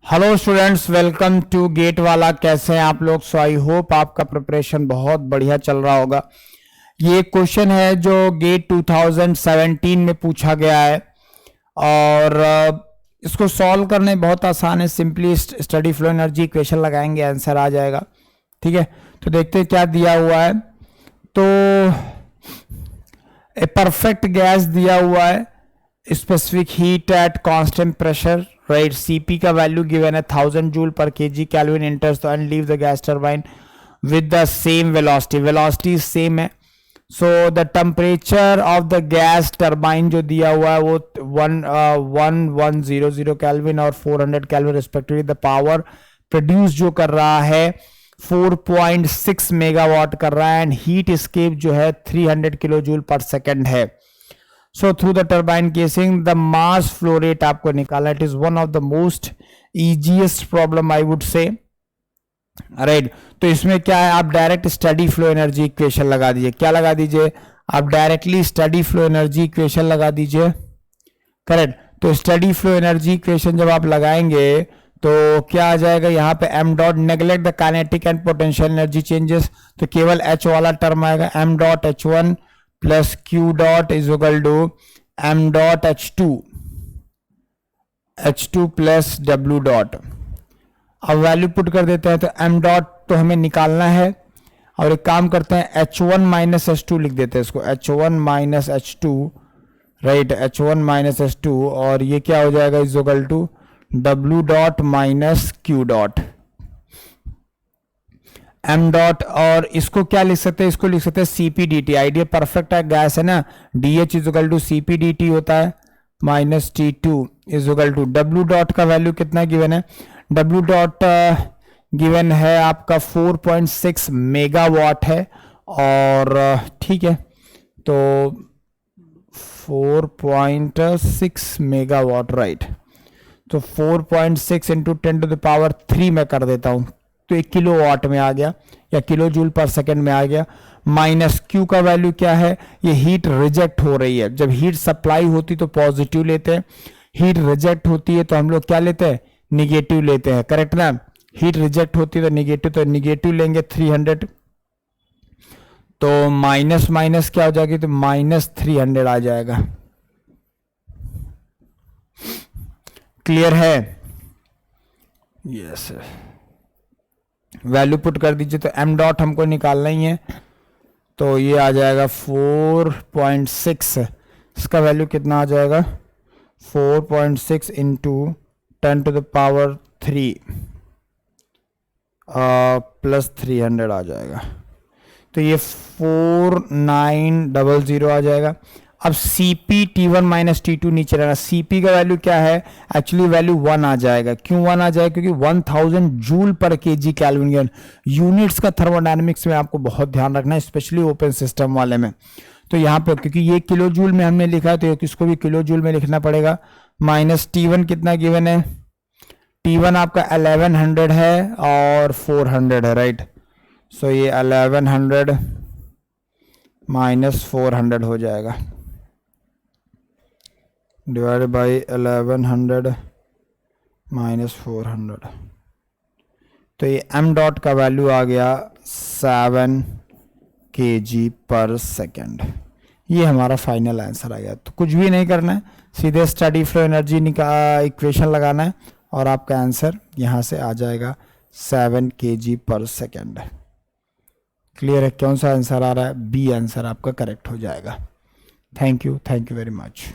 Hello students, welcome to GATE Wallah. कैसे हैं आप लोग? सो आई होप आपका प्रिपरेशन बहुत बढ़िया चल रहा होगा। ये क्वेश्चन है जो गेट 2017 में पूछा गया है और इसको सॉल्व करने बहुत आसान है। Simply steady flow energy equation लगाएंगे, आंसर आ जाएगा। ठीक है, तो देखते हैं क्या दिया हुआ है। तो ए परफेक्ट गैस दिया हुआ है, specific heat at constant pressure, right. CP का वैल्यू गिवन है 1000 joule per KG kelvin enters and leave the gas turbine with the same velocity. Velocity same है। So the temperature of the gas turbine जो दिया हुआ है वो 1100 kelvin और 400 kelvin respectively. The power produce जो कर रहा है 4.6 मेगावाट कर रहा है एंड हीट एस्केप जो है 300 किलो जूल पर सेकेंड है। So through the turbine casing, the mass flow rate आपको निकालना। It is one of the most easiest problem I would say, right? तो इसमें क्या है, आप direct steady flow energy equation लगा दीजिए। क्या लगा दीजिए? आप directly steady flow energy equation लगा दीजिए, करेक्ट। तो स्टडी फ्लो एनर्जी इक्वेशन जब आप लगाएंगे तो क्या आ जाएगा यहाँ पे? m dot, neglect the kinetic and potential energy changes, तो केवल h वाला टर्म आएगा। m dot h1 plus q dot is equal to m dot h2 plus w dot. अब वैल्यू पुट कर देते हैं, तो m डॉट तो हमें निकालना है और एक काम करते हैं h1 माइनस h2 लिख देते हैं इसको, h1 minus h2, right, h1 minus h2, और ये क्या हो जाएगा? Is equal to w dot minus q dot, m dot. और इसको क्या लिख सकते हैं? इसको लिख सकते हैं cp dt। आइडिया परफेक्ट है, गैस है ना, dh is equal to cp dt होता है minus t2 is equal to w dot का वैल्यू कितना गिवन है? w डॉट गिवन है आपका 4.6 मेगावाट है, और ठीक है, तो 4.6 मेगावाट, राइट। तो 4.6 इंटू 10 टू द पावर 3 में कर देता हूं, तो 1 किलो वाट में आ गया या किलो जूल पर सेकंड में आ गया। माइनस क्यू का वैल्यू क्या है? ये हीट रिजेक्ट हो रही है। जब हीट सप्लाई होती तो पॉजिटिव लेते हैं, हीट रिजेक्ट होती है तो हम लोग क्या लेते हैं? निगेटिव लेते हैं, करेक्ट ना। हीट रिजेक्ट होती है तो निगेटिव लेंगे 300, तो माइनस माइनस क्या हो जाएगी? तो माइनस 300 आ जाएगा। क्लियर है? यस। वैल्यू पुट कर दीजिए, तो m डॉट हमको निकालना ही है, तो ये आ जाएगा 4.6। इसका वैल्यू कितना आ जाएगा? 4.6 into 10 to the power 3 plus 300 आ जाएगा, तो ये 4900 आ जाएगा। अब Cp T1 माइनस T2 नीचे रहना। Cp का वैल्यू क्या है? एक्चुअली वैल्यू 1 आ जाएगा। क्यों 1 आ जाएगा? क्योंकि 1000 joule per KG kelvin. Units का थर्मोडायनेमिक्स में आपको बहुत ध्यान रखना है, स्पेशली ओपन सिस्टम वाले में। तो यहाँ पे क्योंकि ये किलो जूल में हमने लिखा है तो इसको भी किलो जूल में लिखना पड़ेगा। माइनस T1 कितना गिवन है? T1 आपका 1100 है और 400 है, राइट। सो ये 1100 माइनस 400 हो जाएगा, डिवाइडेड बाई 1100 माइनस 400, तो ये m डॉट का वैल्यू आ गया 7 kg पर सेकेंड। ये हमारा फाइनल आंसर आ गया। तो कुछ भी नहीं करना है, सीधे स्टडी फ्लो एनर्जी इक्वेशन लगाना है और आपका आंसर यहाँ से आ जाएगा 7 kg पर सेकेंड। क्लियर है? कौन सा आंसर आ रहा है? बी आंसर आपका करेक्ट हो जाएगा। Thank you very much.